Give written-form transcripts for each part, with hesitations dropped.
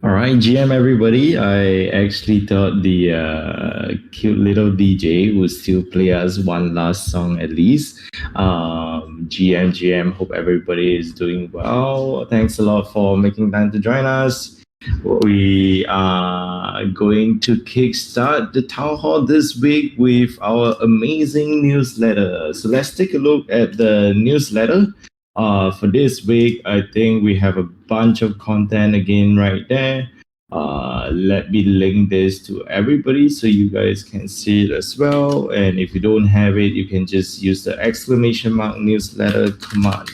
All right, GM everybody. I actually thought the cute little DJ would still play us one last song at least. GM, hope everybody is doing well. Thanks a lot for making time to join us. We are going to kickstart the town hall this week with our amazing newsletter. So let's take a look at the newsletter. For this week, I think we have a bunch of content again right there. Let me link this to everybody so you guys can see it as well. And if you don't have it, you can just use the exclamation mark newsletter command.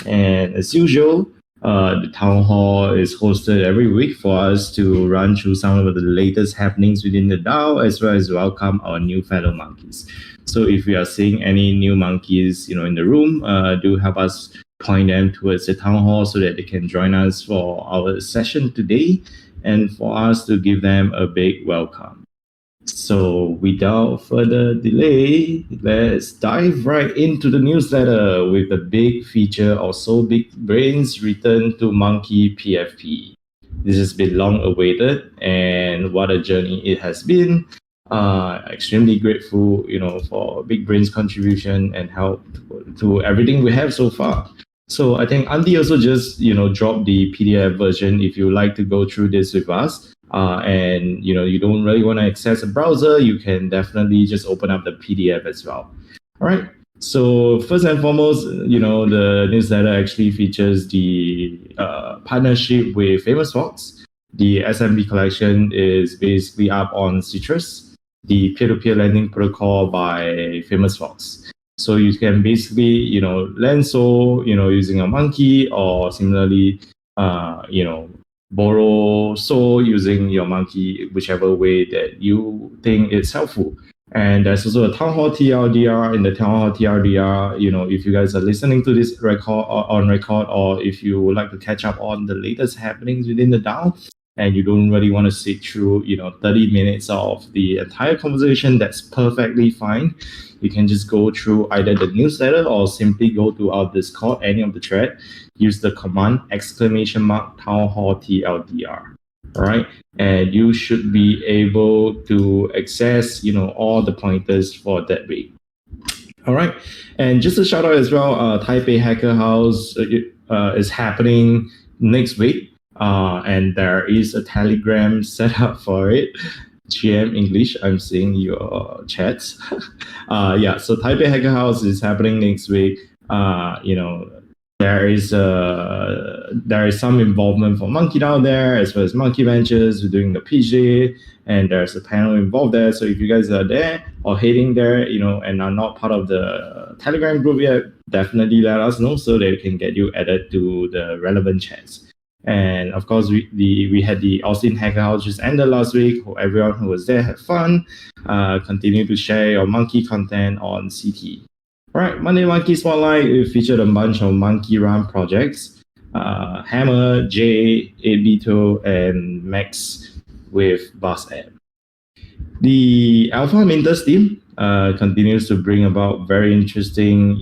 And as usual, the town hall is hosted every week for us to run through some of the latest happenings within the DAO, as well as welcome our new fellow monkeys. So if we are seeing any new monkeys, in the room, do help us point them towards the town hall so that they can join us for our session today, and for us to give them a big welcome. So without further delay, let's dive right into the newsletter with the big feature of So Big Brain's return to Monke PFP. This has been long awaited, and what a journey it has been. Extremely grateful, for Big Brain's contribution and help to everything we have so far. So I think Andy also just, dropped the PDF version if you like to go through this with us. And, you don't really want to access a browser, you can definitely just open up the PDF as well. All right. So first and foremost, the newsletter actually features the partnership with Famous Fox. The SMB collection is basically up on Citrus, the peer-to-peer lending protocol by Famous Fox. So you can basically, lend SOL, using a Monke, or similarly, borrow SOL using your Monke, whichever way that you think is helpful. And there's also a Town Hall TLDR. In the Town Hall TLDR, if you guys are listening to this on record, or if you would like to catch up on the latest happenings within the DAO, and you don't really want to sit through, 30 minutes of the entire conversation, that's perfectly fine. You can just go through either the newsletter or simply go to our Discord, any of the thread, use the command !Town Hall TLDR. All right. And you should be able to access, all the pointers for that week. All right. And just a shout out as well, Taipei Hacker House is happening next week. And there is a Telegram set up for it. GM English, I'm seeing your chats. So Taipei Hacker House is happening next week. There is some involvement for MonkeDAO there, as well as Monkey Ventures. We're doing the PJ, and there's a panel involved there. So if you guys are there or heading there, and are not part of the Telegram group yet, definitely let us know so that we can get you added to the relevant chats. And of course, we had the Austin Hacker House just ended last week. Hope everyone who was there had fun. Continue to share your Monkey content on CT. All right, Monday Monkey Spotlight, we featured a bunch of Monkey Run projects. Hammer, Jay, 8Bito, and Max with Bus App. The Alpha Minters team continues to bring about very interesting,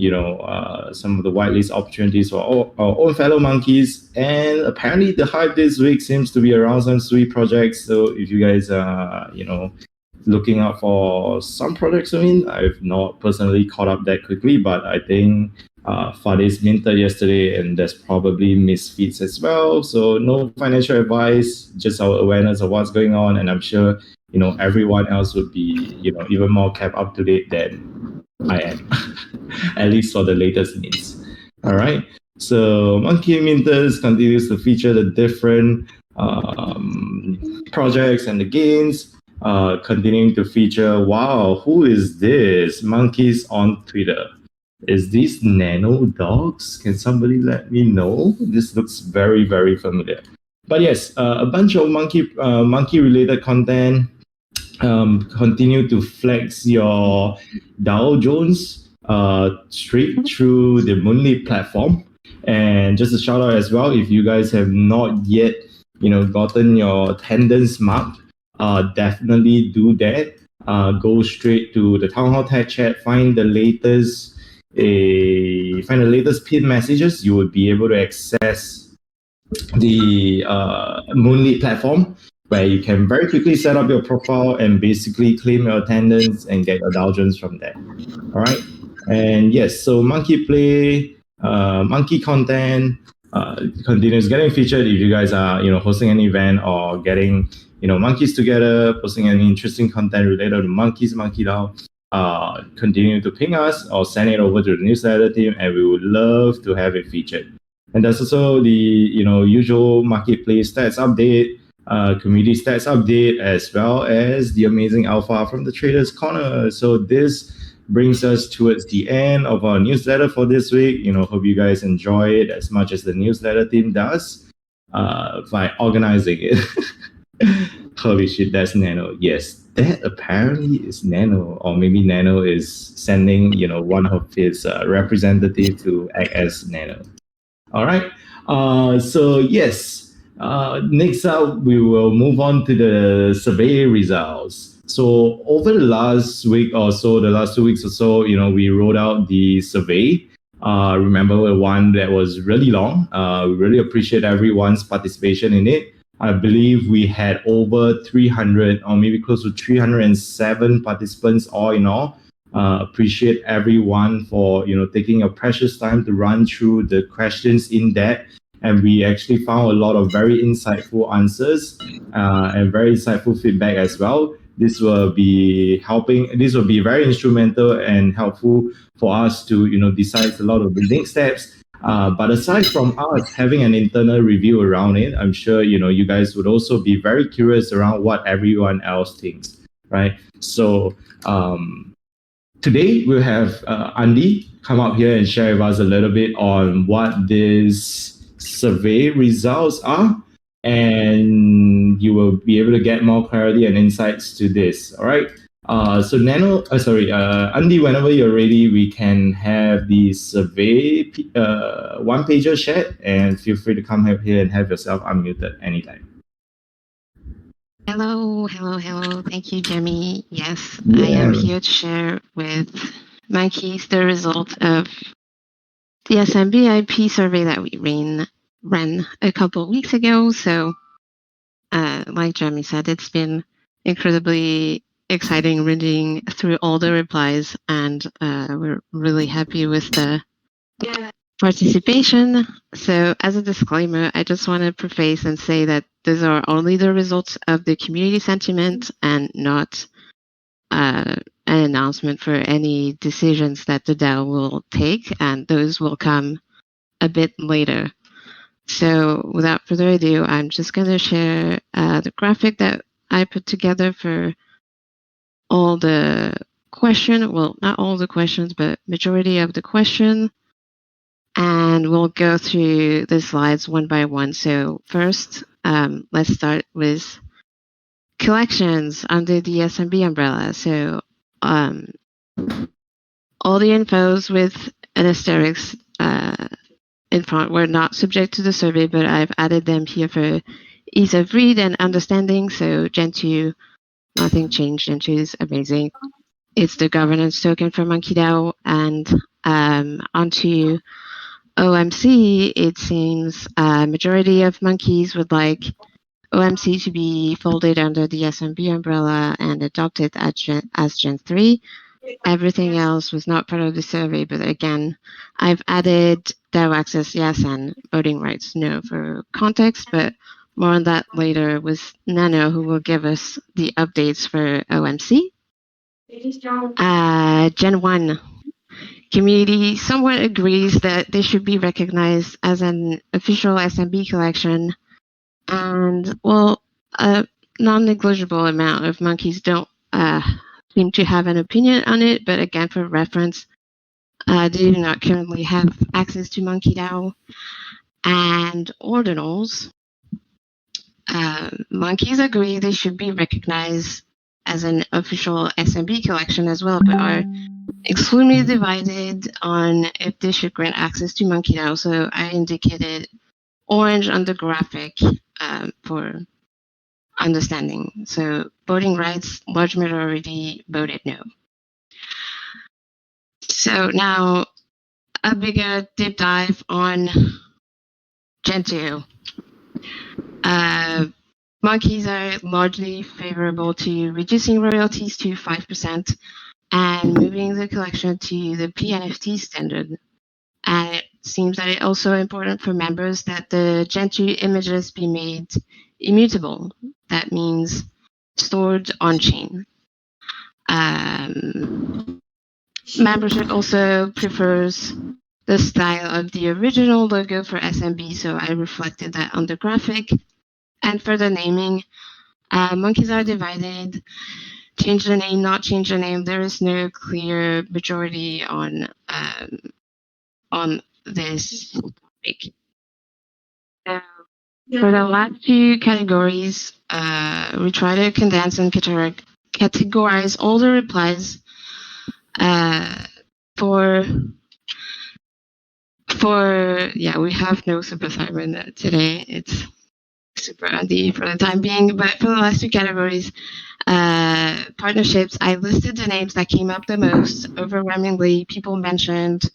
some of the whitelist opportunities for our own fellow monkeys. And apparently the hype this week seems to be around some sweet projects. So if you guys are, looking out for some projects, I've not personally caught up that quickly, but I think Fadis minted yesterday, and there's probably misfeeds as well. So no financial advice, just our awareness of what's going on. And I'm sure everyone else would be, even more kept up to date than I am, at least for the latest needs. All right. So Monkey Minters continues to feature the different projects and the gains, continuing to feature, wow, who is this? Monkeys on Twitter. Is these nano dogs? Can somebody let me know? This looks very, very familiar. But yes, a bunch of monkey related content. Continue to flex your Dow Jones straight through the Moonlit platform. And just a shout out as well, if you guys have not yet, gotten your attendance marked, definitely do that. Go straight to the Town Hall Tech Chat, find the latest pinned messages. You will be able to access the Moonlit platform, where you can very quickly set up your profile and basically claim your attendance and get your indulgence from there. All right. And yes, so Monkey Play, Monkey content continues getting featured if you guys are, hosting an event or getting, monkeys together, posting any interesting content related to monkeys, MonkeDAO. Continue to ping us or send it over to the newsletter team, and we would love to have it featured. And there's also the usual marketplace stats update, community stats update, as well as the amazing alpha from the Traders Corner. So this brings us towards the end of our newsletter for this week. Hope you guys enjoy it as much as the newsletter team does by organizing it. Holy shit, that's Nano. Yes, that apparently is Nano, or maybe Nano is sending one of his representatives to act as Nano. All right. So yes, next up we will move on to the survey results. So over the last week or so, the last 2 weeks or so, we rolled out the survey. Remember the one that was really long. We really appreciate everyone's participation in it. I believe we had over 300 or maybe close to 307 participants all in all. Appreciate everyone for taking your precious time to run through the questions in depth, and we actually found a lot of very insightful answers and very insightful feedback as well. This will be very instrumental and helpful for us to decide a lot of the next steps. But aside from us having an internal review around it, I'm sure you guys would also be very curious around what everyone else thinks, right? So today we'll have Andy come up here and share with us a little bit on what these survey results are, and you will be able to get more clarity and insights to this. All right. So Andy, whenever you're ready, we can have the survey one pager shared, and feel free to come here and have yourself unmuted anytime. Hello. Thank you, Jemmy. Yes, yeah. I am here to share with monkeys the result of the SMB IP survey that we ran a couple of weeks ago. So, like Jemmy said, it's been incredibly exciting reading through all the replies, and we're really happy with the participation. So as a disclaimer, I just want to preface and say that these are only the results of the community sentiment and not an announcement for any decisions that the DAO will take, and those will come a bit later. So without further ado, I'm just going to share the graphic that I put together for all the question, well, not all the questions, but majority of the question. And we'll go through the slides one by one. So first, let's start with collections under the SMB umbrella. So all the infos with an asterisk in front were not subject to the survey, but I've added them here for ease of read and understanding. So Gen2, nothing changed. Gen2 is amazing. It's the governance token for MonkeDAO. And onto OMC, it seems a majority of monkeys would like OMC to be folded under the SMB umbrella and adopted as Gen3. Everything else was not part of the survey, but again, I've added DAO access yes and voting rights no for context, but more on that later with Nano, who will give us the updates for OMC. Gen1. Community somewhat agrees that they should be recognized as an official SMB collection, and well, a non-negligible amount of monkeys don't seem to have an opinion on it, but again, for reference, they do not currently have access to MonkeDAO. And ordinals, monkeys agree they should be recognized as an official SMB collection as well, but are extremely divided on if they should grant access to MonkeDAO. So I indicated orange on the graphic for understanding. So voting rights, large majority voted no. So now a bigger deep dive on Gen2. Monkeys are largely favorable to reducing royalties to 5% and moving the collection to the PNFT standard. And it seems that it's also important for members that the Gen2 images be made immutable. That means stored on-chain. Membership also prefers the style of the original logo for SMB, so I reflected that on the graphic. And for the naming, monkeys are divided. Change the name, not change the name. There is no clear majority on this topic. For the last two categories, we try to condense and categorize all the replies. We have no Super Simon today. It's Super Andy for the time being. But for the last two categories, partnerships, I listed the names that came up the most. Overwhelmingly, people mentioned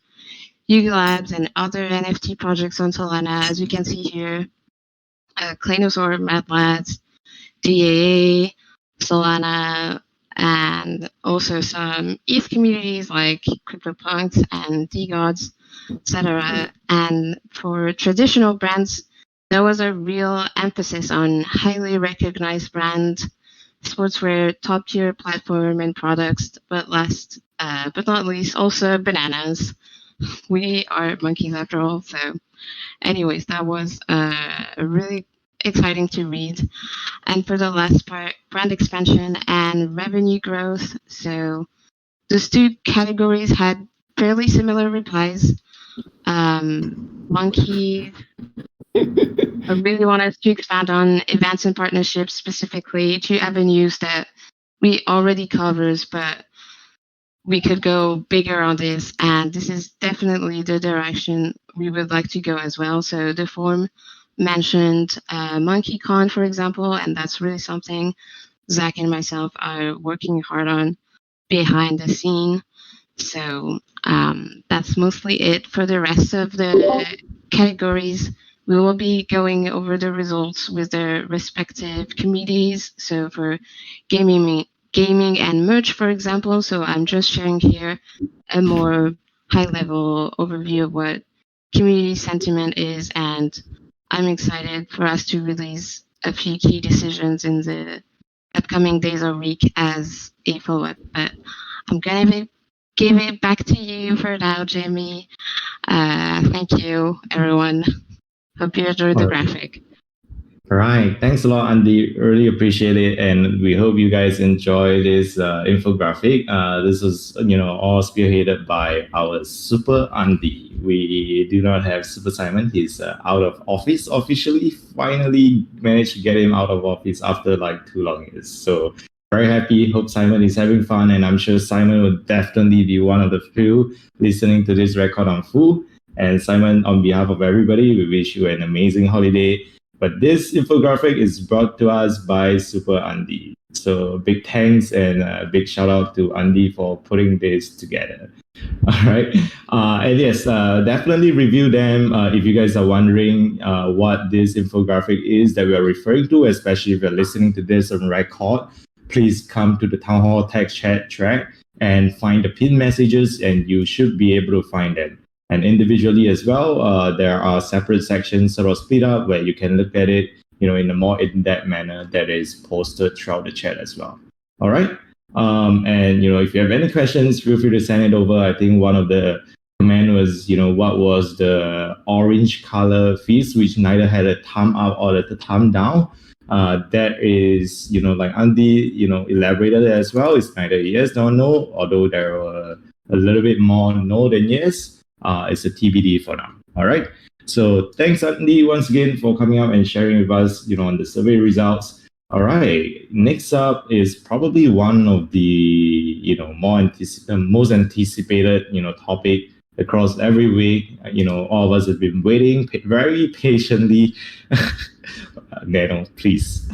Yuga Labs and other NFT projects on Solana, as you can see here. Clanosaur, Mad Lads, DAA, Solana, and also some ETH communities like CryptoPunks and DGods, etc. And for traditional brands, there was a real emphasis on highly recognized brand, sportswear, top-tier platform and products, but last but not least, also bananas. We are monkeys after all, so anyways, that was really exciting to read. And for the last part, brand expansion and revenue growth. So those two categories had fairly similar replies. Monkey I really want us to expand on events and partnerships, specifically two avenues that we already covers, but we could go bigger on this, and this is definitely the direction we would like to go as well. So the form mentioned MonkeCon, for example, and that's really something Zach and myself are working hard on behind the scene. So that's mostly it for the rest of the categories. We will be going over the results with their respective committees. So for gaming and merch, for example. So I'm just sharing here a more high-level overview of what community sentiment is, and I'm excited for us to release a few key decisions in the upcoming days or week as a follow-up. But I'm gonna give it back to you for now, Jamie. Thank you, everyone. Hope you enjoyed the graphic. All right. Thanks a lot, Andy. Really appreciate it. And we hope you guys enjoy this infographic. This was, all spearheaded by our Super Andy. We do not have Super Simon. He's out of office officially. Finally managed to get him out of office after like 2 long years. So very happy. Hope Simon is having fun. And I'm sure Simon will definitely be one of the few listening to this record on full. And Simon, on behalf of everybody, we wish you an amazing holiday. But this infographic is brought to us by Super Andy. So big thanks and a big shout out to Andy for putting this together. All right. And yes, definitely review them if you guys are wondering what this infographic is that we are referring to, especially if you're listening to this on record. Please come to the Town Hall text chat track and find the pinned messages, and you should be able to find them. And individually as well, there are separate sections sort of split up where you can look at it, in a more in-depth manner that is posted throughout the chat as well. All right. And, if you have any questions, feel free to send it over. I think one of the comment was, what was the orange color feast, which neither had a thumb up or a thumb down. That is, like Andy, elaborated as well. It's neither yes nor no, although there were a little bit more no than yes. It's a TBD for now. All right. So thanks, Andy, once again for coming up and sharing with us, on the survey results. All right. Next up is probably one of the, most anticipated, topic across every week. All of us have been waiting very patiently. Nano, please.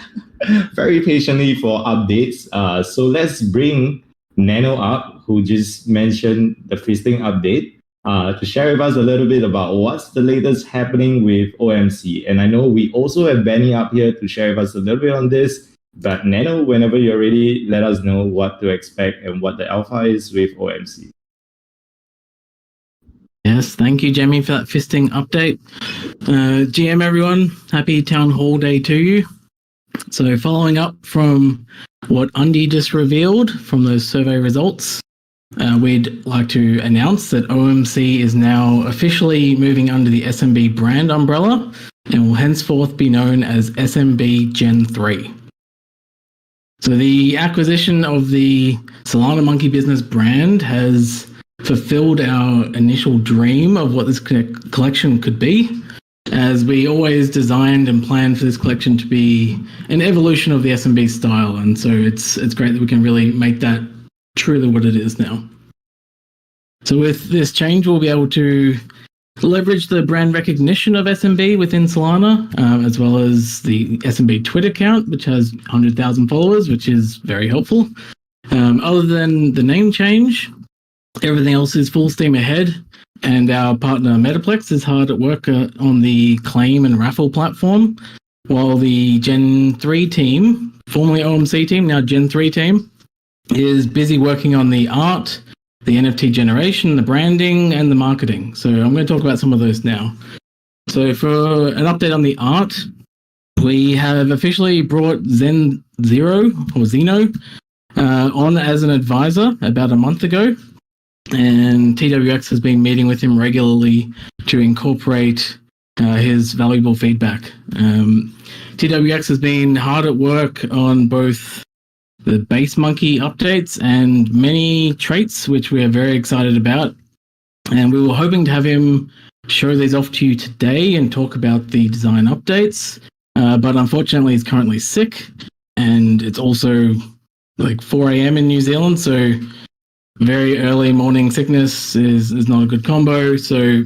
Very patiently for updates. So let's bring Nano up, who just mentioned the feasting update. to share with us a little bit about what's the latest happening with OMC. And I know we also have Benny up here to share with us a little bit on this. But Nano, whenever you're ready, let us know what to expect and what the alpha is with OMC. Yes, thank you, Jamie, for that fisting update. GM, everyone, happy Town Hall Day to you. So following up from what Undy just revealed from those survey results, we'd like to announce that OMC is now officially moving under the SMB brand umbrella and will henceforth be known as SMB Gen2. So the acquisition of the Solana Monkey Business brand has fulfilled our initial dream of what this collection could be, as we always designed and planned for this collection to be an evolution of the SMB style. And so it's great that we can really make that truly what it is now. So with this change, we'll be able to leverage the brand recognition of SMB within Solana, as well as the SMB Twitter account, which has 100,000 followers, which is very helpful. Other than the name change, everything else is full steam ahead, and our partner Metaplex is hard at work on the claim and raffle platform, while the Gen 3 team, formerly OMC team, now Gen 3 team, is busy working on the art, the NFT generation, the branding, and the marketing. So I'm going to talk about some of those now. So for an update on the art, we have officially brought Zeno on as an advisor about a month ago, and TWX has been meeting with him regularly to incorporate his valuable feedback. TWX has been hard at work on both the base monkey updates and many traits, which we are very excited about. And we were hoping to have him show these off to you today and talk about the design updates. But unfortunately, he's currently sick, and it's also like 4 a.m. in New Zealand. So very early morning sickness is not a good combo. So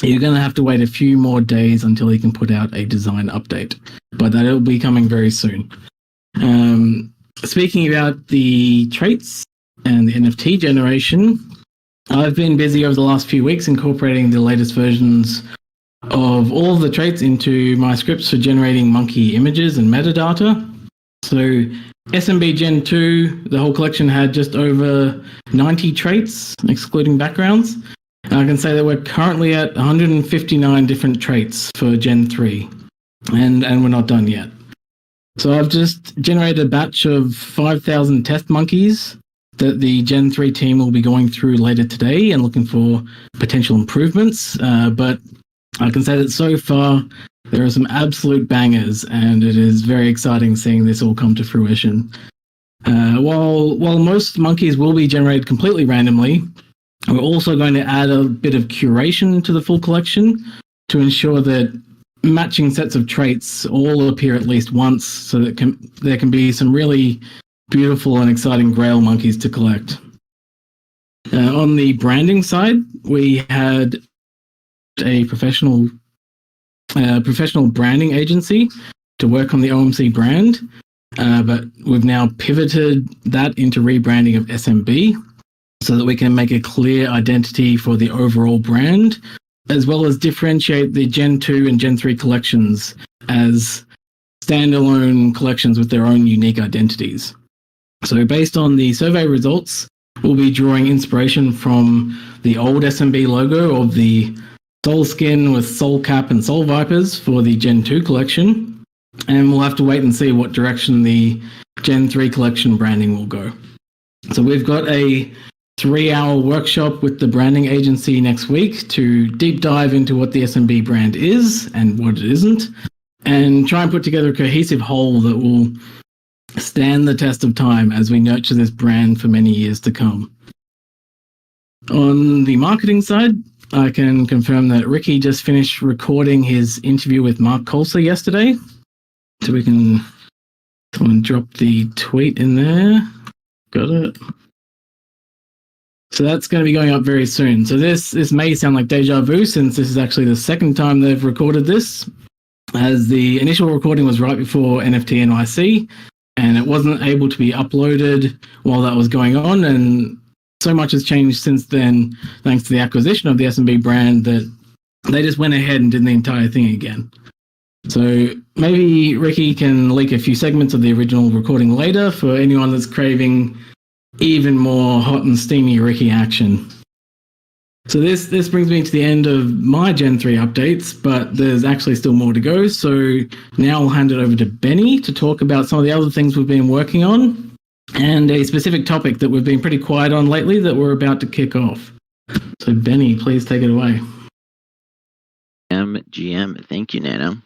you're going to have to wait a few more days until he can put out a design update, but that'll be coming very soon. Speaking about the traits and the NFT generation, I've been busy over the last few weeks incorporating the latest versions of all of the traits into my scripts for generating monkey images and metadata. So SMB Gen2, the whole collection had just over 90 traits, excluding backgrounds. And I can say that we're currently at 159 different traits for Gen 3, and we're not done yet. So I've just generated a batch of 5,000 test monkeys that the Gen 3 team will be going through later today and looking for potential improvements. But I can say that so far, there are some absolute bangers, and it is very exciting seeing this all come to fruition. While most monkeys will be generated completely randomly, we're also going to add a bit of curation to the full collection to ensure that matching sets of traits all appear at least once, so that there can be some really beautiful and exciting grail monkeys to collect. On the branding side, we had a professional branding agency to work on the OMC brand, but we've now pivoted that into rebranding of SMB so that we can make a clear identity for the overall brand, as well as differentiate the Gen 2 and Gen 3 collections as standalone collections with their own unique identities. So based on the survey results, we'll be drawing inspiration from the old SMB logo of the Soul Skin with Soul Cap and Soul Vipers for the Gen 2 collection, and we'll have to wait and see what direction the Gen 3 collection branding will go. So we've got a 3-hour workshop with the branding agency next week to deep dive into what the SMB brand is and what it isn't, and try and put together a cohesive whole that will stand the test of time as we nurture this brand for many years to come. On the marketing side, I can confirm that Ricky just finished recording his interview with Mark Colser yesterday. So we can drop the tweet in there. Got it. So that's going to be going up very soon. So this may sound like deja vu, since this is actually the second time they've recorded this, as the initial recording was right before NFT NYC, and it wasn't able to be uploaded while that was going on. And so much has changed since then, thanks to the acquisition of the SMB brand, that they just went ahead and did the entire thing again. So maybe Ricky can leak a few segments of the original recording later for anyone that's craving even more hot and steamy Ricky action. So this brings me to the end of my Gen 3 updates, but there's actually still more to go. So now I'll hand it over to Benny to talk about some of the other things we've been working on and a specific topic that we've been pretty quiet on lately that we're about to kick off. So Benny, please take it away. GM, thank you, Nano.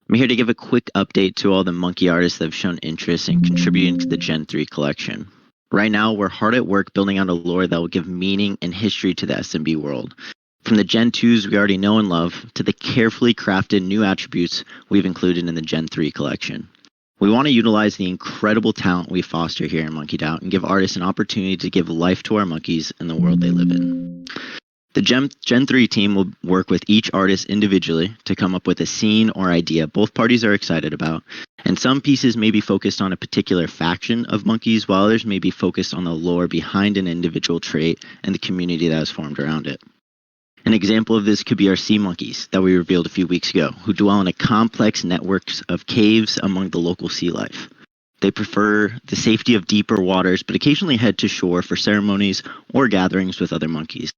I'm here to give a quick update to all the Monke artists that have shown interest in contributing to the Gen 3 collection. Right now, we're hard at work building out a lore that will give meaning and history to the SMB world. From the Gen 2s we already know and love, to the carefully crafted new attributes we've included in the Gen 3 collection. We want to utilize the incredible talent we foster here in MonkeDAO and give artists an opportunity to give life to our monkeys and the world they live in. The Gen 3 team will work with each artist individually to come up with a scene or idea both parties are excited about, and some pieces may be focused on a particular faction of monkeys, while others may be focused on the lore behind an individual trait and the community that is formed around it. An example of this could be our sea monkeys that we revealed a few weeks ago, who dwell in a complex networks of caves among the local sea life. They prefer the safety of deeper waters, but occasionally head to shore for ceremonies or gatherings with other monkeys.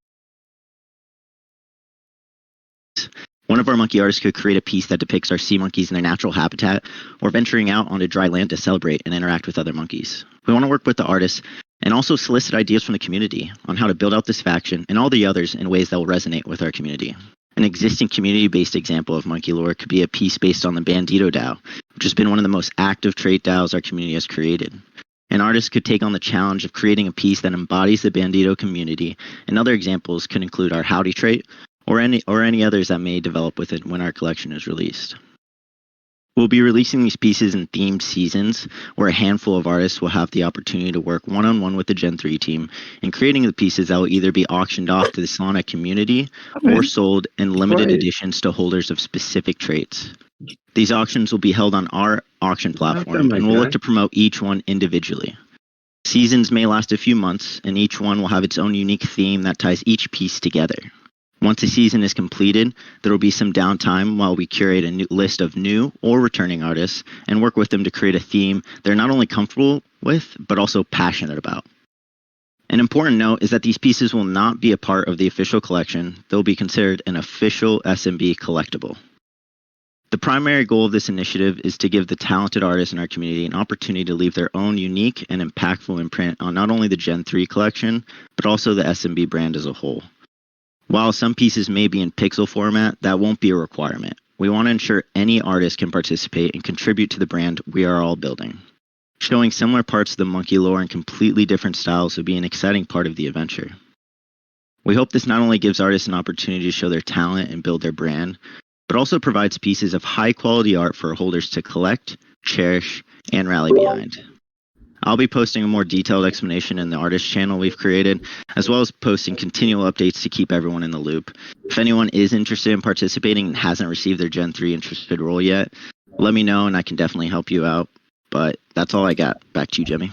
One of our monkey artists could create a piece that depicts our sea monkeys in their natural habitat or venturing out onto dry land to celebrate and interact with other monkeys. We want to work with the artists and also solicit ideas from the community on how to build out this faction and all the others in ways that will resonate with our community. An existing community-based example of monkey lore could be a piece based on the Bandito DAO, which has been one of the most active trait DAOs our community has created. An artist could take on the challenge of creating a piece that embodies the Bandito community, and other examples could include our Howdy trait, or any others that may develop with it when our collection is released. We'll be releasing these pieces in themed seasons, where a handful of artists will have the opportunity to work one-on-one with the Gen 3 team in creating the pieces that will either be auctioned off to the Solana community or sold in limited editions to holders of specific traits. These auctions will be held on our auction platform, and we'll look to promote each one individually. Seasons may last a few months, and each one will have its own unique theme that ties each piece together. Once a season is completed, there will be some downtime while we curate a new list of new or returning artists and work with them to create a theme they're not only comfortable with, but also passionate about. An important note is that these pieces will not be a part of the official collection. They'll be considered an official SMB collectible. The primary goal of this initiative is to give the talented artists in our community an opportunity to leave their own unique and impactful imprint on not only the Gen 3 collection, but also the SMB brand as a whole. While some pieces may be in pixel format, that won't be a requirement. We want to ensure any artist can participate and contribute to the brand we are all building. Showing similar parts of the monkey lore in completely different styles will be an exciting part of the adventure. We hope this not only gives artists an opportunity to show their talent and build their brand, but also provides pieces of high quality art for holders to collect, cherish, and rally behind. I'll be posting a more detailed explanation in the artist channel we've created, as well as posting continual updates to keep everyone in the loop. If anyone is interested in participating and hasn't received their Gen 3 interested role yet, let me know and I can definitely help you out. But that's all I got. Back to you, Jimmy.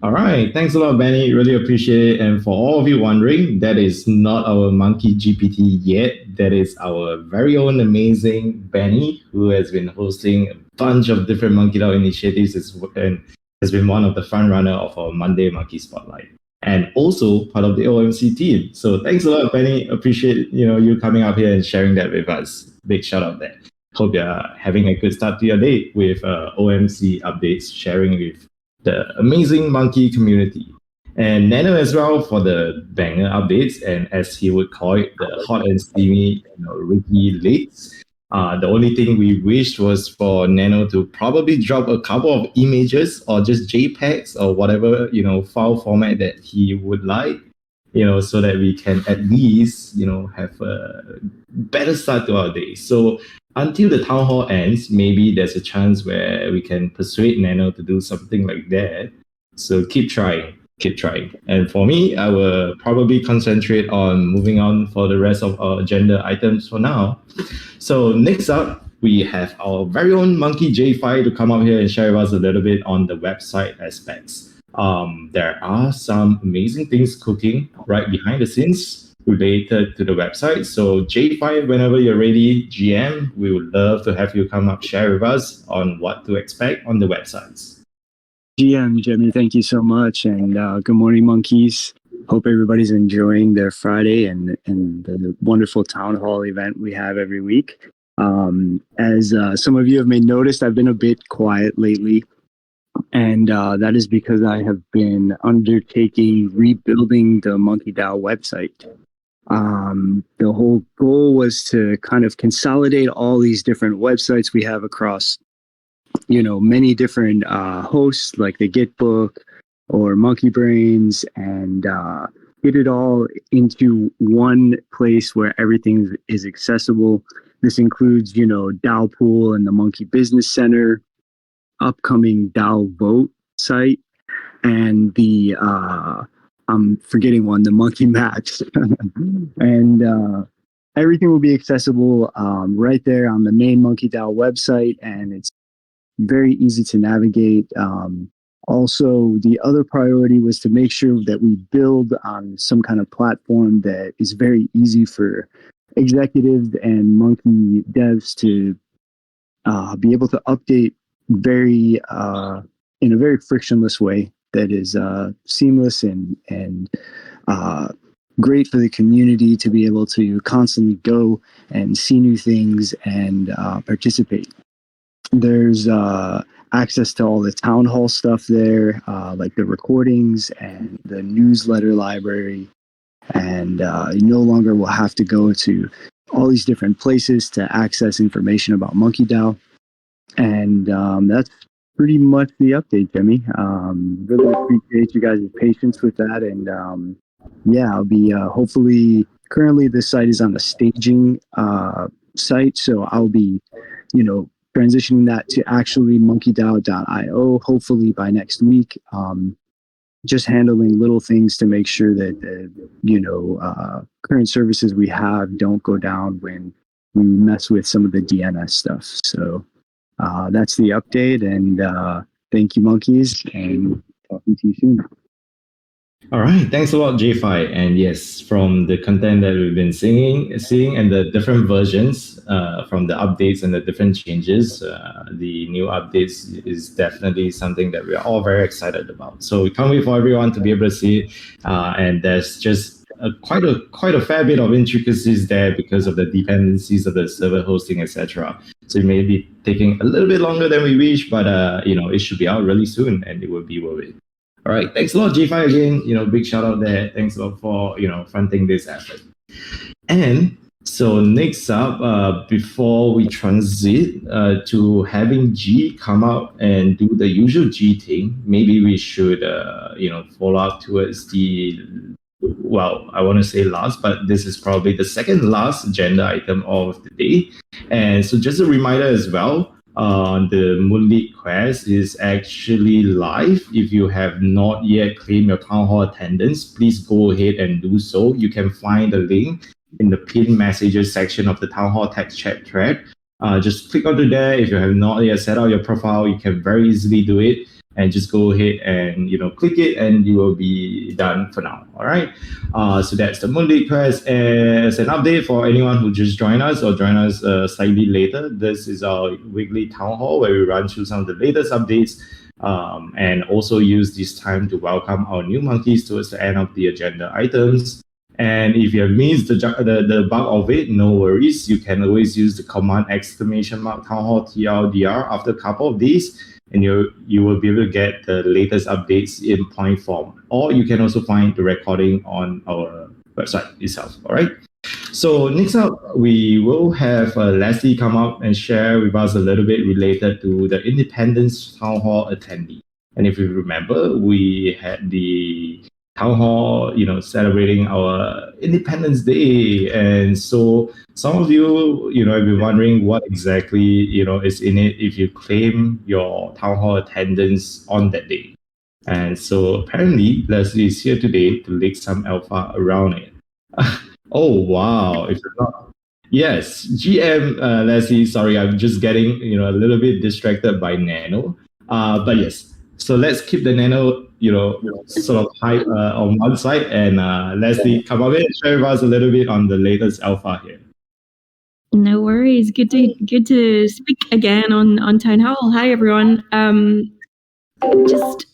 All right. Thanks a lot, Benny. Really appreciate it. And for all of you wondering, that is not our Monkey GPT yet. That is our very own amazing Benny, who has been hosting a bunch of different MonkeDAO initiatives and has been one of the front runner of our Monday Monkey Spotlight, and also part of the OMC team. So thanks a lot, Benny. Appreciate you coming up here and sharing that with us. Big shout out there. Hope you're having a good start to your day with OMC updates, sharing with the amazing monkey community. And Nano as well for the banger updates, and as he would call it, the hot and steamy Ricky leaks. The only thing we wished was for Nano to probably drop a couple of images or just JPEGs or whatever, file format that he would like, so that we can at least, have a better start to our day. So until the town hall ends, maybe there's a chance where we can persuade Nano to do something like that. So keep trying. And for me, I will probably concentrate on moving on for the rest of our agenda items for now. So next up, we have our very own Monkey J5 to come up here and share with us a little bit on the website aspects. There are some amazing things cooking right behind the scenes related to the website. So J5, whenever you're ready, GM, we would love to have you come up, share with us on what to expect on the websites. GM, Jimmy, thank you so much. And good morning, monkeys. Hope everybody's enjoying their Friday and the wonderful town hall event we have every week. As some of you have may noticed, I've been a bit quiet lately. And that is because I have been undertaking rebuilding the MonkeDAO website. The whole goal was to kind of consolidate all these different websites we have across, many different hosts like the Gitbook or Monkey Brains, and get it all into one place where everything is accessible. This includes, DAOpool and the Monkey Business Center, upcoming DAO Vote site, and the I'm forgetting one, the Monkey Match. And everything will be accessible right there on the main MonkeDAO website, and it's very easy to navigate. Also, the other priority was to make sure that we build on some kind of platform that is very easy for executives and Monkey devs to be able to update in a very frictionless way that is seamless and great for the community to be able to constantly go and see new things and participate. There's access to all the town hall stuff there, like the recordings and the newsletter library. And you no longer will have to go to all these different places to access information about MonkeDAO. And that's pretty much the update, Jimmy. Really appreciate you guys' patience with that. And I'll be hopefully, currently the site is on a staging site. So I'll be, transitioning that to actually monkedao.io, hopefully by next week. Just handling little things to make sure that, current services we have don't go down when we mess with some of the DNS stuff. So that's the update, and thank you, monkeys, and talking to you soon. All right, thanks a lot, J5. And yes, from the content that we've been seeing and the different versions, from the updates and the different changes, the new updates is definitely something that we are all very excited about. So we can't wait for everyone to be able to see it. And there's just quite a fair bit of intricacies there because of the dependencies of the server hosting, etc. So it may be taking a little bit longer than we wish, but it should be out really soon, and it will be worth it. All right, thanks a lot, G5 again. Big shout out there. Thanks a lot for fronting this effort. And so next up, before we transit to having G come out and do the usual G thing, maybe we should follow up towards the, well, I want to say last, but this is probably the second last agenda item of the day. And so just a reminder as well. The Moonlit Quest is actually live. If you have not yet claimed your town hall attendance, please go ahead and do so. You can find the link in the pinned messages section of the town hall text chat thread. Just click onto there. If you have not yet set out your profile, you can very easily do it, and just go ahead and click it, and you will be done for now. All right. So that's the Moonlit Quest. As an update for anyone who just joined us or join us slightly later, this is our weekly town hall where we run through some of the latest updates, and also use this time to welcome our new monkeys towards the end of the agenda items. And if you have missed the bulk of it, no worries. You can always use the command !town hall TLDR after a couple of days, and you will be able to get the latest updates in point form. Or you can also find the recording on our website itself. All right. So next up, we will have Leslie come up and share with us a little bit related to the Independence Town Hall attendee. And if you remember, we had the town hall, celebrating our Independence Day. And so some of you, have been wondering what exactly, is in it if you claim your town hall attendance on that day. And so apparently Leslie is here today to leak some alpha around it. Oh, wow. If you're not, yes, GM Leslie, sorry, I'm just getting, a little bit distracted by Nano. But yes, So let's keep the nano, sort of hype on one side, and Leslie, come up and share with us a little bit on the latest alpha here. No worries. Good to speak again on Town Hall. Hi everyone. Just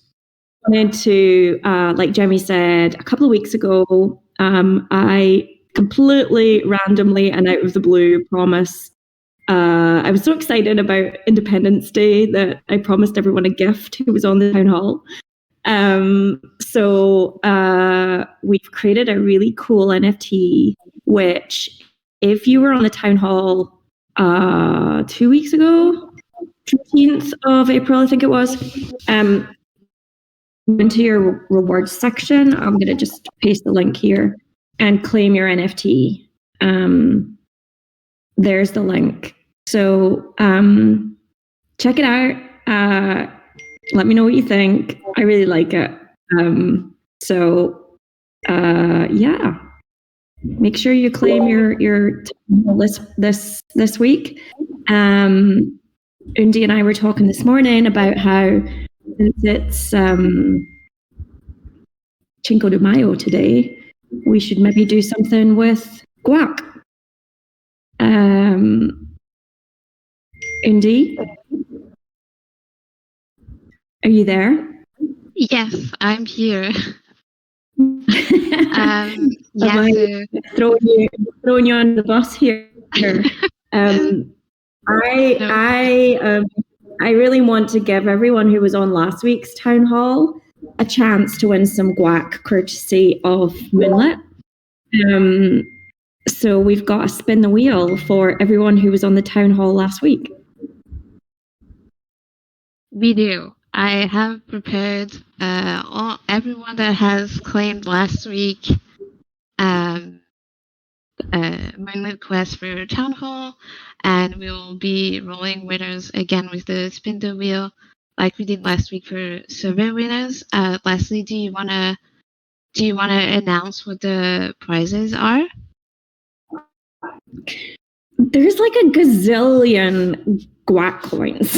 wanted to, like Jeremy said, a couple of weeks ago, I completely randomly and out of the blue promised. I was so excited about Independence Day that I promised everyone a gift who was on the Town Hall. So we've created a really cool NFT, which if you were on the Town Hall 2 weeks ago, 15th of April, I think it was, into your rewards section. I'm going to just paste the link here and claim your NFT. There's the link. So check it out. Let me know what you think. I really like it. Yeah. Make sure you claim your list this week. Undi and I were talking this morning about how it's Cinco de Mayo today, we should maybe do something with guac. Undi, are you there? Yes, I'm here. Yes, throwing you on the bus here. I really want to give everyone who was on last week's town hall a chance to win some guac courtesy of Moonlit. So we've got to spin the wheel for everyone who was on the town hall last week. We do. I have prepared everyone that has claimed last week Moonlit quest for town hall, and we'll be rolling winners again with the spin the wheel like we did last week for survey winners. Leslie, do you wanna announce what the prizes are? There's like a gazillion guac coins.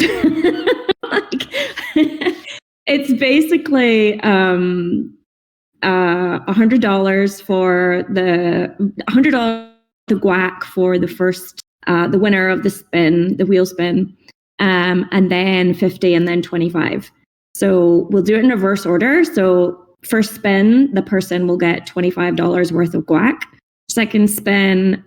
It's basically $100 for $100 the guac for the first the winner of the wheel spin, and then 50 and then 25. So we'll do it in reverse order. So first spin, the person will get $25 worth of guac. Second spin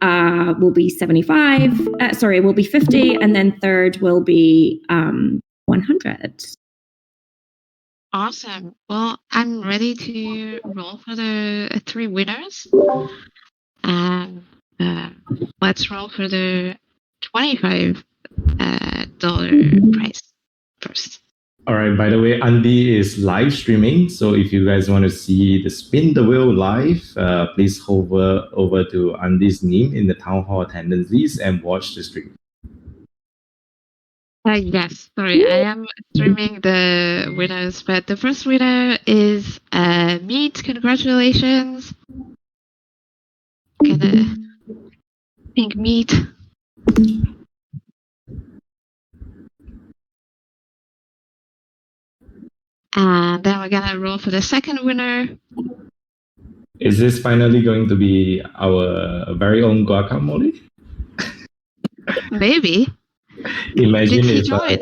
will be 75. Will be 50, and then third will be 100. Awesome. Well, I'm ready to roll for the 3 winners. Let's roll for the $25 prize first. All right. By the way, Andy is live streaming. So if you guys want to see the spin the wheel live, please hover over to Andy's name in the town hall attendances and watch the stream. Yes, sorry, I am streaming the winners, but the first winner is Meat. Congratulations. Gonna pink Meat. And then we're gonna roll for the second winner. Is this finally going to be our very own guacamole? Maybe. Imagine if Guac,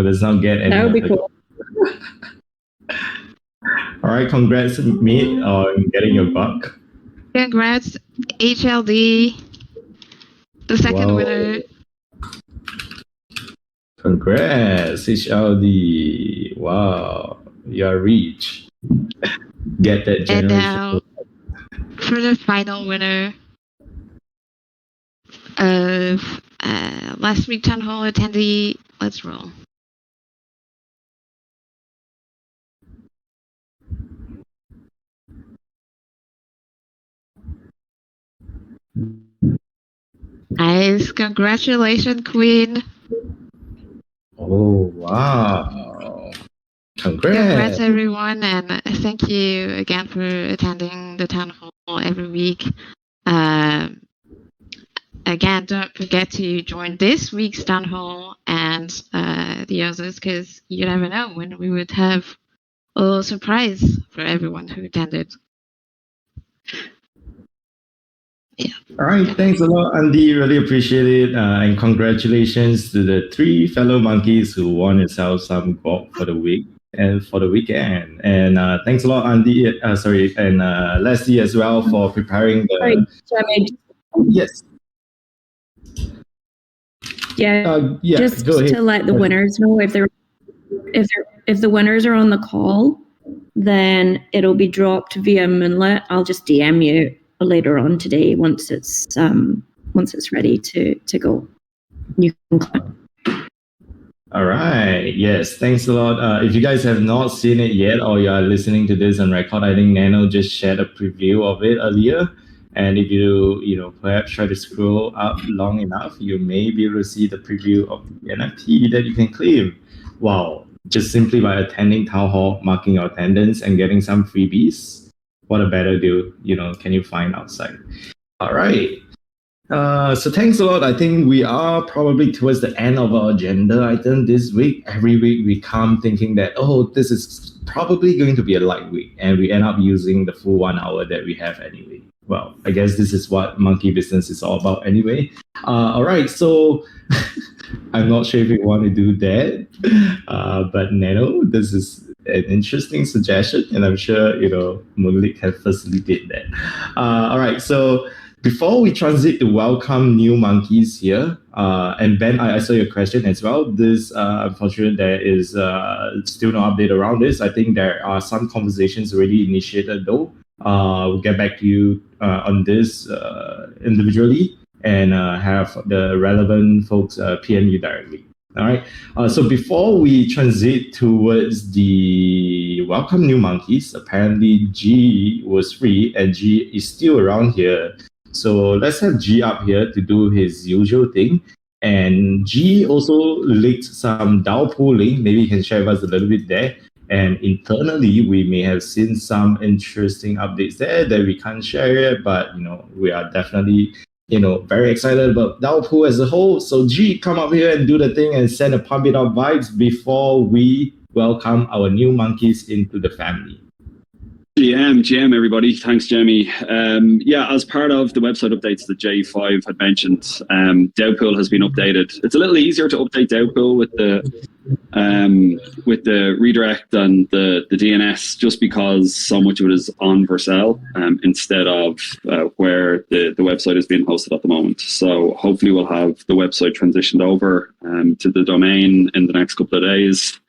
does not get any. That would be cool. All right, congrats, Meat, on getting your Guac. Congrats, HLD, the second winner. Congrats, HLD. Wow, you are rich. Get that generation. And now, for the final winner of last week town hall attendee, let's roll. Nice, congratulations, Quin. Oh wow! Congrats, everyone, and thank you again for attending the town hall every week. again, don't forget to join this week's town hall and the others, because you never know when we would have a little surprise for everyone who attended. Yeah. All right, thanks a lot, Andy. Really appreciate it, and congratulations to the 3 fellow monkeys who won yourself some Guac for the week and for the weekend. And thanks a lot, Andy. And Leslie as well for preparing the. Sorry, Jeremy. Yes. Yeah. Just go ahead. to let the winners know, if the winners are on the call, then it'll be dropped via Moonlit. I'll just DM you later on today once it's ready to go. You can click. All right. Yes. Thanks a lot. If you guys have not seen it yet, or you are listening to this on record, I think Nano just shared a preview of it earlier. And if you perhaps try to scroll up long enough, you may be able to see the preview of the NFT that you can claim. Wow. Just simply by attending Town Hall, marking your attendance, and getting some freebies. What a better deal, can you find outside? All right. So thanks a lot. I think we are probably towards the end of our agenda item this week. Every week we come thinking that, this is probably going to be a light week, and we end up using the full 1 hour that we have anyway. Well, I guess this is what monkey business is all about anyway. All right, so I'm not sure if you want to do that, but Nano, this is an interesting suggestion, and I'm sure, Moonlit can facilitate that. All right, so before we transit to welcome new monkeys here, and Ben, I saw your question as well. This, unfortunately, there is still no update around this. I think there are some conversations already initiated though. We'll get back to you on this individually and have the relevant folks PM you directly. All right. So before we transit towards the welcome new monkeys, apparently G was free and G is still around here. So let's have G up here to do his usual thing. And G also leaked some DAOpool link. Maybe you can share with us a little bit there. And internally, we may have seen some interesting updates there that we can't share yet, but we are definitely very excited about DAOpool as a whole. So G, come up here and do the thing and send a pump it up vibes before we welcome our new monkeys into the family. GM, everybody. Thanks, Jamie. As part of the website updates that J5 had mentioned, DAOpool has been updated. It's a little easier to update DAOpool with the redirect and the DNS, just because so much of it is on Vercel instead of where the website is being hosted at the moment. So hopefully we'll have the website transitioned over to the domain in the next couple of days.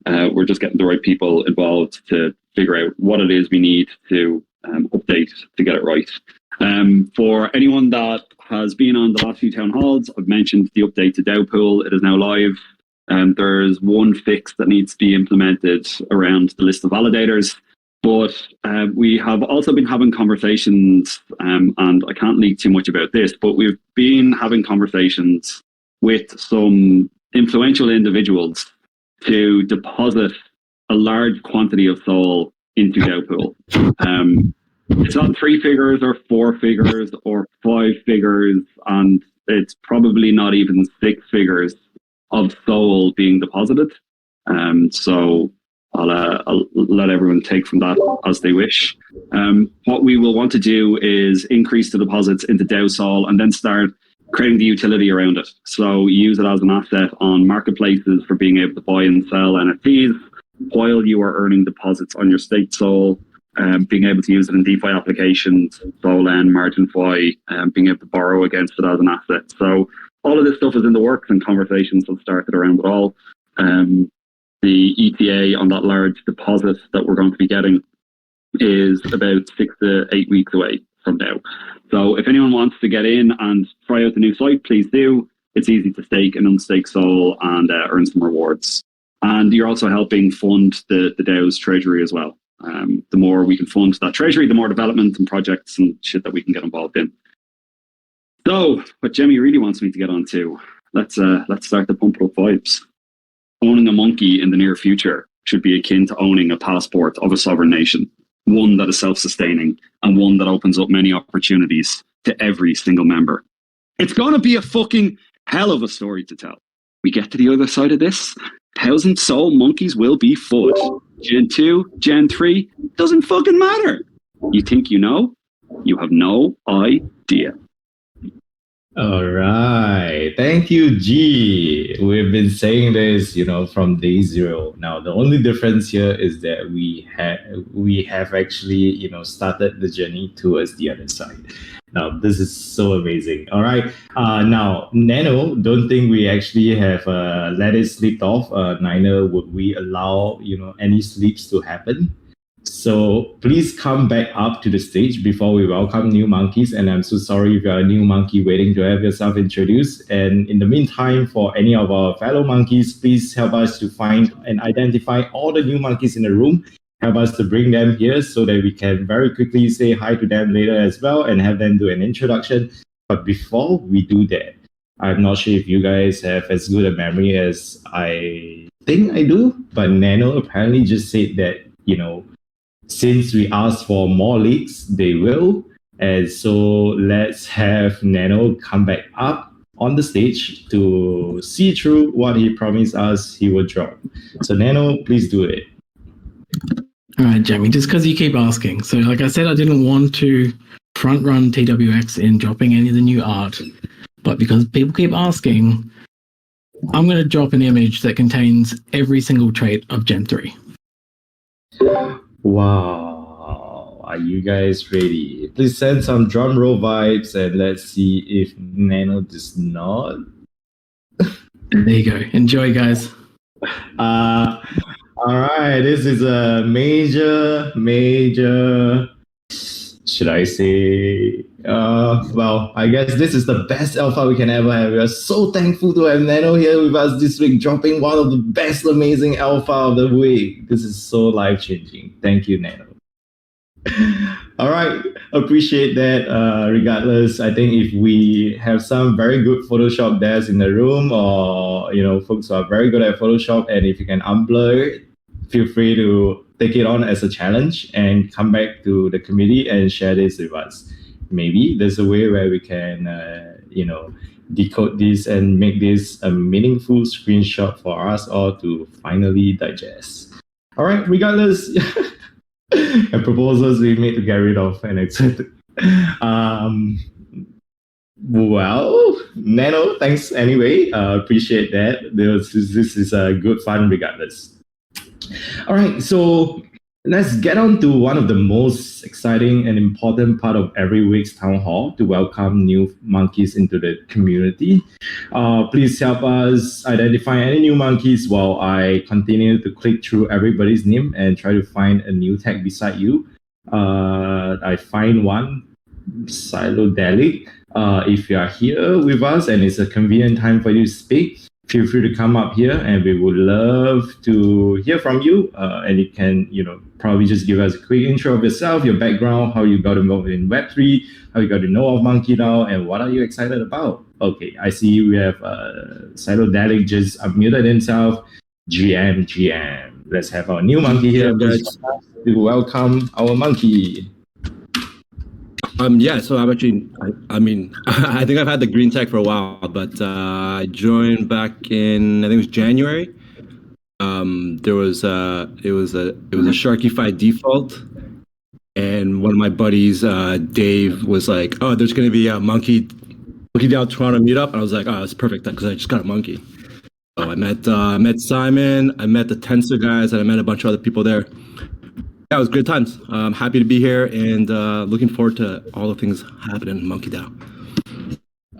We're just getting the right people involved to figure out what it is we need to update to get it right. For anyone that has been on the last few town halls, I've mentioned the update to DAOpool. It is now live. There's one fix that needs to be implemented around the list of validators. But we have also been having conversations, and I can't leak too much about this, but we've been having conversations with some influential individuals to deposit a large quantity of SOL into DAOpool. It's not 3 figures or 4 figures or 5 figures, and it's probably not even 6 figures of SOL being deposited. So I'll let everyone take from that as they wish. What we will want to do is increase the deposits into DAO SOL and then start creating the utility around it. So use it as an asset on marketplaces for being able to buy and sell NFTs while you are earning deposits on your staked SOL, being able to use it in DeFi applications, SolN, MarginFi, being able to borrow against it as an asset. So all of this stuff is in the works and conversations have started around it all. The ETA on that large deposit that we're going to be getting is about 6 to 8 weeks away from now. So if anyone wants to get in and try out the new site, please do. It's easy to stake and unstake SOL and earn some rewards. And you're also helping fund the DAO's treasury as well. The more we can fund that treasury, the more development and projects and shit that we can get involved in. So what Jemmy really wants me to get on to, let's start the pump up vibes. Owning a monkey in the near future should be akin to owning a passport of a sovereign nation, one that is self-sustaining and one that opens up many opportunities to every single member. It's going to be a fucking hell of a story to tell. We get to the other side of this, 1,000 soul monkeys will be foot. Gen 2, Gen 3, doesn't fucking matter. You think you know? You have no idea. All right. Thank you, G. We've been saying this, from day zero. Now, the only difference here is that we have actually, started the journey towards the other side. Now, this is so amazing. All right. Now, Nano, don't think we actually have let it slip off. Neither would we allow, any sleeps to happen. So please come back up to the stage before we welcome new monkeys. And I'm so sorry if you're a new monkey waiting to have yourself introduced. And in the meantime, for any of our fellow monkeys, please help us to find and identify all the new monkeys in the room. Help us to bring them here so that we can very quickly say hi to them later as well and have them do an introduction. But before we do that, I'm not sure if you guys have as good a memory as I think I do, but Nano apparently just said that, since we asked for more leaks, they will. And so let's have Nano come back up on the stage to see through what he promised us he would drop. So Nano, please do it. All right, Jamie, just because you keep asking. So like I said, I didn't want to front run TWX in dropping any of the new art, but because people keep asking, I'm going to drop an image that contains every single trait of Gen 3. Wow. Are you guys ready? Please send some drum roll vibes and let's see if Nano does not. There you go. Enjoy, guys. All right. This is a major, should I say? Well, I guess this is the best alpha we can ever have. We are so thankful to have Nano here with us this week, dropping one of the best amazing alpha of the week. This is so life-changing. Thank you, Nano. All right, appreciate that. Regardless, I think if we have some very good Photoshop devs in the room, or folks who are very good at Photoshop, and if you can unblur it, feel free to take it on as a challenge and come back to the community and share this with us. Maybe there's a way where we can, decode this and make this a meaningful screenshot for us all to finally digest. All right, regardless, the proposals we made to get rid of and accept. Well, Nano, thanks anyway. Appreciate that. This is good fun regardless. All right, so let's get on to one of the most exciting and important part of every week's town hall to welcome new monkeys into the community. Please help us identify any new monkeys while I continue to click through everybody's name and try to find a new tag beside you. I find one, Silodelic. If you are here with us and it's a convenient time for you to speak, feel free to come up here and we would love to hear from you. And you can, probably just give us a quick intro of yourself, your background, how you got involved in Web3, how you got to know of MonkeDAO, and what are you excited about? Okay, I see we have Silodelic just unmuted himself. GM. Let's have our new monkey here, guys. To welcome our monkey. Yeah, so I'm actually, I think I've had the green tag for a while, but I joined back in, I think it was January. It was a Sharky fight default, and one of my buddies, Dave, was like, "Oh, there's gonna be a MonkeDAO Toronto meetup," and I was like, "Oh, that's perfect because I just got a monkey." So I met Simon, I met the Tensor guys, and I met a bunch of other people there. Yeah, it was good times. I'm happy to be here and looking forward to all the things happening in MonkeDAO.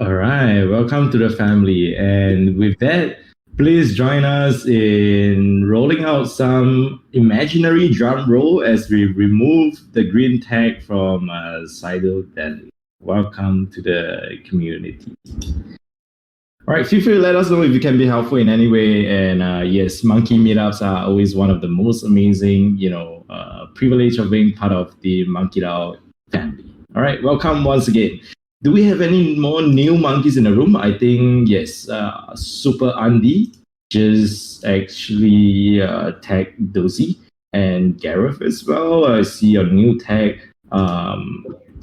All right, welcome to the family. And with that, please join us in rolling out some imaginary drum roll as we remove the green tag from Silodelic. Welcome to the community. All right, feel free to let us know if you can be helpful in any way. And yes, monkey meetups are always one of the most amazing, privilege of being part of the MonkeDAO family. All right, welcome once again. Do we have any more new monkeys in the room? I think, yes, Super Andy just actually tagged Dozy and Gareth as well. I see your new tag.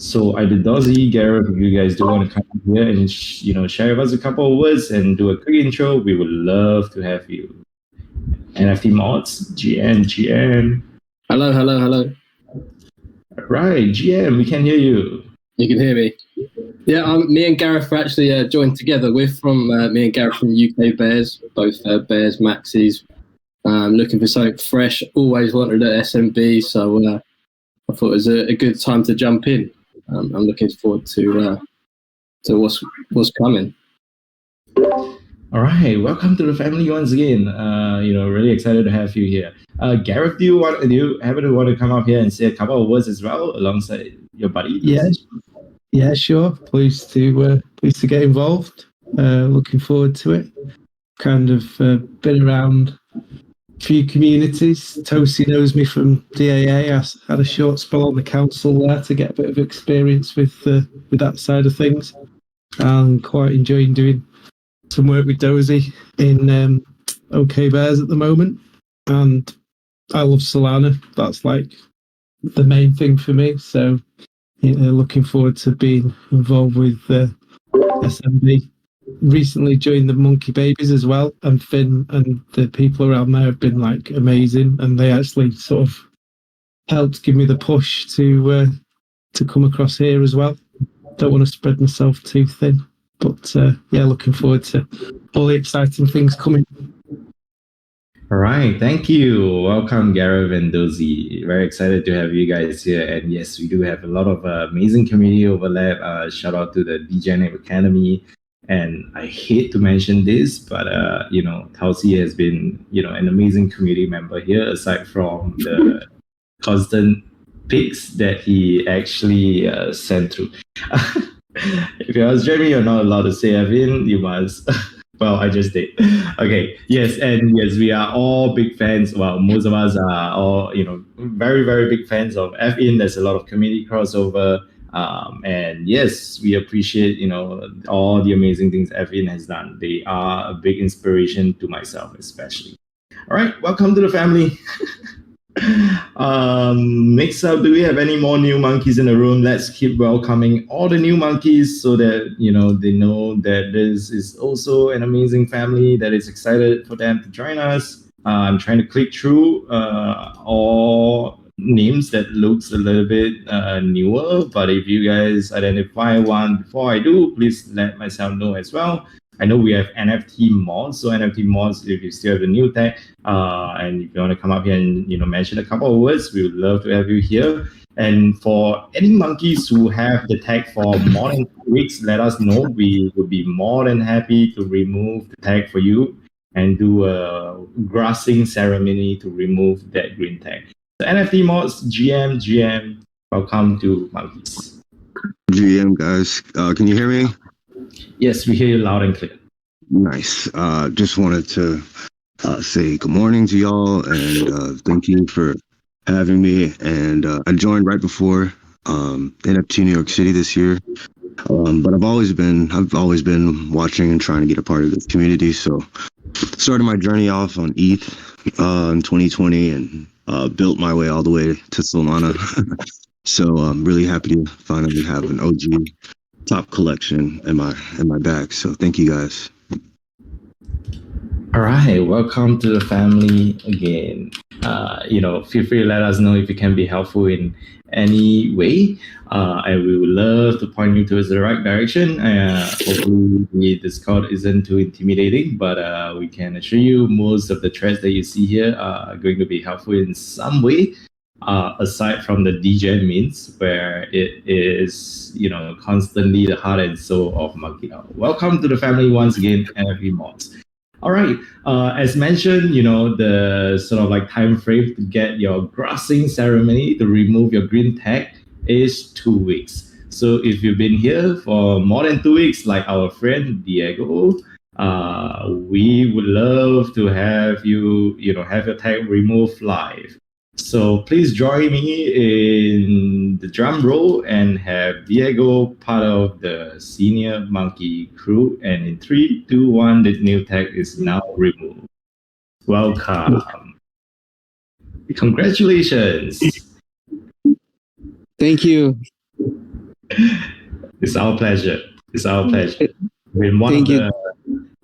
So either Dozy, Gareth, if you guys do want to come here and share with us a couple of words and do a quick intro, we would love to have you. NFT mods, GM. Hello. Right, GM, we can hear you. You can hear me. Yeah, me and Gareth were actually joined together. We're from me and Gareth from UK Bears, both Bears Maxis. Looking for something fresh. Always wanted an SMB, so I thought it was a good time to jump in. I'm looking forward to what's coming. All right, welcome to the family once again. Really excited to have you here. Gareth, do you happen to want to come up here and say a couple of words as well alongside your buddy? Yeah, sure. Pleased to get involved. Looking forward to it. Kind of been around a few communities. Tosi knows me from DAA. I had a short spell on the council there to get a bit of experience with that side of things. I'm quite enjoying doing some work with Dozy in OK Bears at the moment, and I love Solana. That's like the main thing for me. So looking forward to being involved with SMB. Recently joined the Monkey Babies as well, and Finn and the people around there have been like amazing, and they actually sort of helped give me the push to come across here as well. Don't want to spread myself too thin, but looking forward to all the exciting things coming. All right, thank you. Welcome, Gareth and Dozy. Very excited to have you guys here. And yes, we do have a lot of amazing community overlap. Shout out to the DGen Academy. And I hate to mention this, but Tausi has been an amazing community member here, aside from the constant pics that he actually sent through. If you ask Jeremy, you're not allowed to say Evan. You must. Well, I just did. Okay. Yes, and yes, we are all big fans. Well, most of us are all very, very big fans of Fin. There's a lot of community crossover. And yes, we appreciate all the amazing things Fin has done. They are a big inspiration to myself, especially. All right, welcome to the family. Next up, do we have any more new monkeys in the room? Let's keep welcoming all the new monkeys so that they know that this is also an amazing family that is excited for them to join us. I'm trying to click through all names that looks a little bit newer, but if you guys identify one before I do, please let myself know as well. I know we have NFT mods, so NFT mods, if you still have the new tag, and if you want to come up here and mention a couple of words, we would love to have you here. And for any monkeys who have the tag for more than 2 weeks, let us know. We would be more than happy to remove the tag for you and do a grassing ceremony to remove that green tag. So NFT mods, GM, welcome to monkeys. GM guys, can you hear me? Yes, we hear you loud and clear. Nice. Just wanted to say good morning to y'all and thank you for having me. And I joined right before NFT New York City this year, but I've always been watching and trying to get a part of this community. So started my journey off on ETH in 2020 and built my way all the way to Solana. So I'm really happy to finally have an OG top collection in my bag. So thank you guys. All right, welcome to the family again. Feel free to let us know if it can be helpful in any way, and we would love to point you towards the right direction. Hopefully the Discord isn't too intimidating, but we can assure you most of the threads that you see here are going to be helpful in some way. Aside from the DGen means, where it is, constantly the heart and soul of MonkeDAO. Welcome to the family once again, NFT mods. All right, as mentioned, the sort of like time frame to get your grassing ceremony to remove your green tag is 2 weeks. So if you've been here for more than 2 weeks, like our friend Diego, we would love to have you, have your tag removed live. So please join me in the drum roll and have Diego part of the senior monkey crew. And in 3, 2, 1, the new tag is now removed. Welcome. Congratulations. Thank you. It's our pleasure. It's our pleasure. We've been one Thank of you.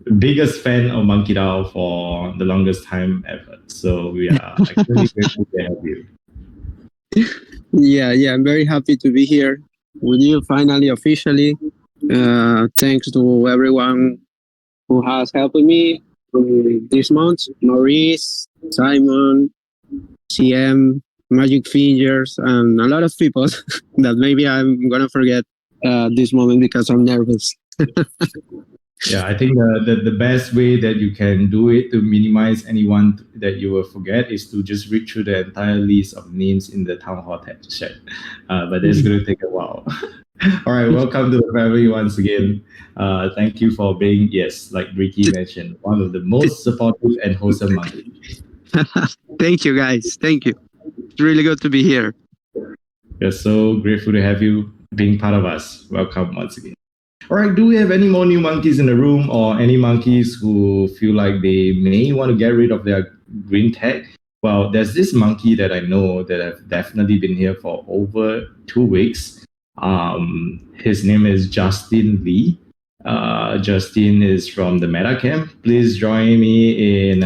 the biggest fan of MonkeDAO for the longest time ever. So we are extremely grateful to have you. Yeah, I'm very happy to be here with you finally, officially. Thanks to everyone who has helped me this month. Maurice, Simon, CM, Magic Fingers, and a lot of people that maybe I'm gonna forget this moment because I'm nervous. Yeah, I think the best way that you can do it to minimize anyone that you will forget is to just read through the entire list of names in the town hall chat. But it's going to take a while. All right, welcome to the family once again. Thank you for being, yes, like Ricky mentioned, one of the most supportive and wholesome monkeys. Thank you, guys. Thank you. It's really good to be here. We're so grateful to have you being part of us. Welcome once again. All right, do we have any more new monkeys in the room or any monkeys who feel like they may want to get rid of their green tag? Well, there's this monkey that I know that have definitely been here for over 2 weeks. His name is Justin Lee. Justin is from the Meta Camp. Please join me in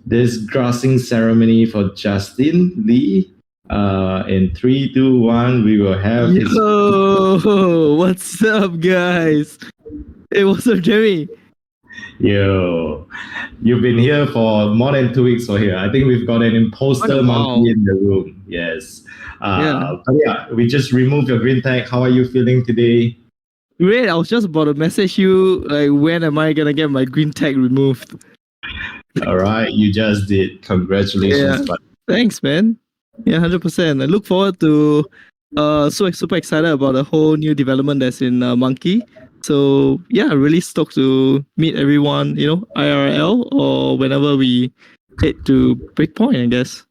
this grassing ceremony for Justin Lee. In 3, 2, 1, we will have his. Yo, what's up, guys? Hey, what's up, Jimmy? Yo, you've been here for more than 2 weeks for here. I think we've got an imposter monkey in the room. Yes. But yeah, we just removed your green tag. How are you feeling today? Great. I was just about to message you, like, when am I gonna get my green tag removed? All right, you just did. Congratulations. Yeah. Thanks, man. Yeah, 100%. I look forward to super excited about the whole new development that's in Monke. So yeah, really stoked to meet everyone, IRL or whenever we head to Breakpoint, I guess.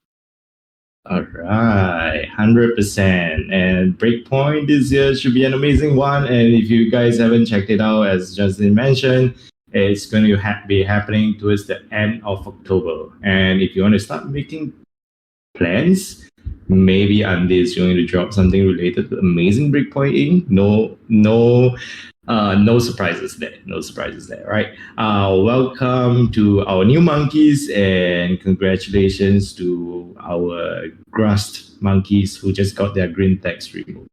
All right, 100%. And Breakpoint this year should be an amazing one. And if you guys haven't checked it out, as Justin mentioned, it's going to be happening towards the end of October. And if you want to start making plans, maybe Andy is going to drop something related to amazing Breakpoint Inc. No surprises there. No surprises there, right? Welcome to our new monkeys and congratulations to our grassed monkeys who just got their green tags removed.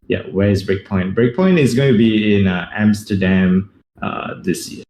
Yeah, where is Breakpoint? Breakpoint is going to be in Amsterdam this year.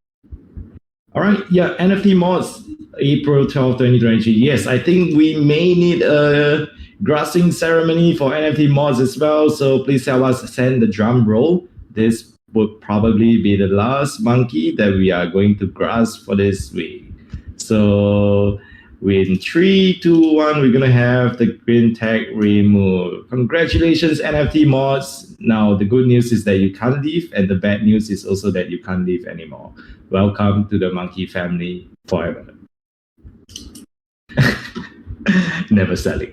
All right, yeah, NFT mods, April 12, 2023. Yes, I think we may need a grassing ceremony for NFT mods as well. So please help us send the drum roll. This would probably be the last monkey that we are going to grass for this week. So in 3, 2, 1, we're gonna have the green tag removed. Congratulations, NFT mods. Now the good news is that you can't leave, and the bad news is also that you can't leave anymore. Welcome to the monkey family forever. Never selling.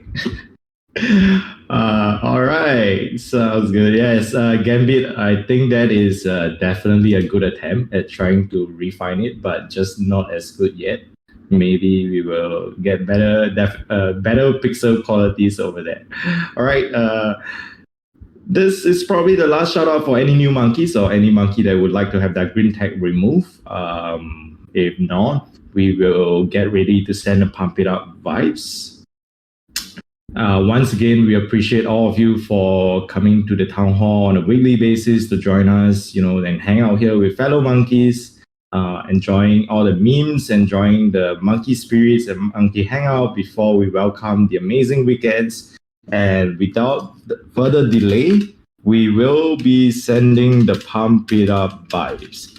All right, sounds good. Yes, Gambit, I think that is definitely a good attempt at trying to refine it, but just not as good yet. Maybe we will get better pixel qualities over there. All right, this is probably the last shout out for any new monkeys or any monkey that would like to have that green tag removed. If not, we will get ready to send a pump it up vibes. Once again, we appreciate all of you for coming to the town hall on a weekly basis to join us, and hang out here with fellow monkeys, enjoying all the memes, enjoying the monkey spirits and monkey hangout before we welcome the amazing weekends. And without further delay, we will be sending the pump it up vibes.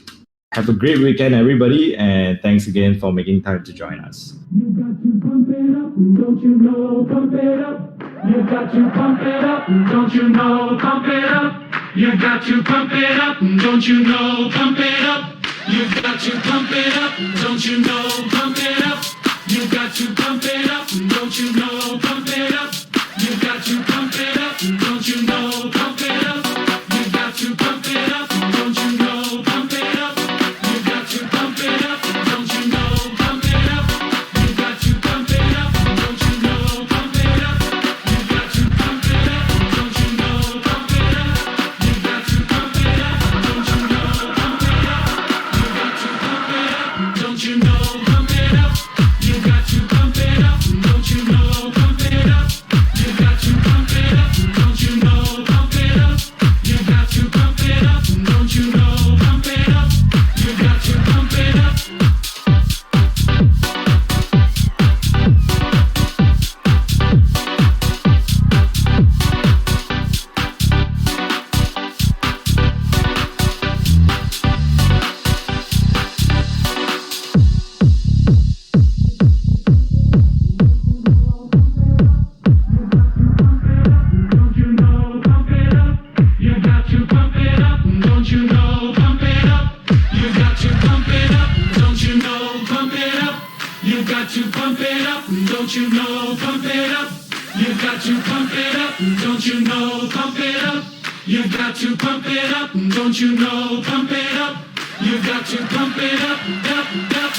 Have a great weekend, everybody, and thanks again for making time to join us. You got to pump it up, don't you know? Pump it up. You got to pump it up, don't you know? Pump it up. You got to pump it up, don't you know? Pump it up. You got to pump it up, don't you know? Pump it up. You got to pump it up, don't you know? Pump it up. You got to pump it up, don't you know? Pump it up. You got to pump it up, don't you know? Pump it up. You got to pump it up, don't you know? Pump it up. You got to pump it up, don't you know? Pump it up. You got to pump it up, don't you know? Pump it up. don't you know? Pump it up. You got to pump it up. Don't you know? Pump it up. You got to pump it up. Don't you know? Pump it up. You got to pump it up. Don't you know? Pump it up. You got to pump it up. Don't you know, pump it up. You got to pump it up. Don't you know, pump it up. You got to pump it up. Don't you know, pump it up. You got to pump it up, up, up.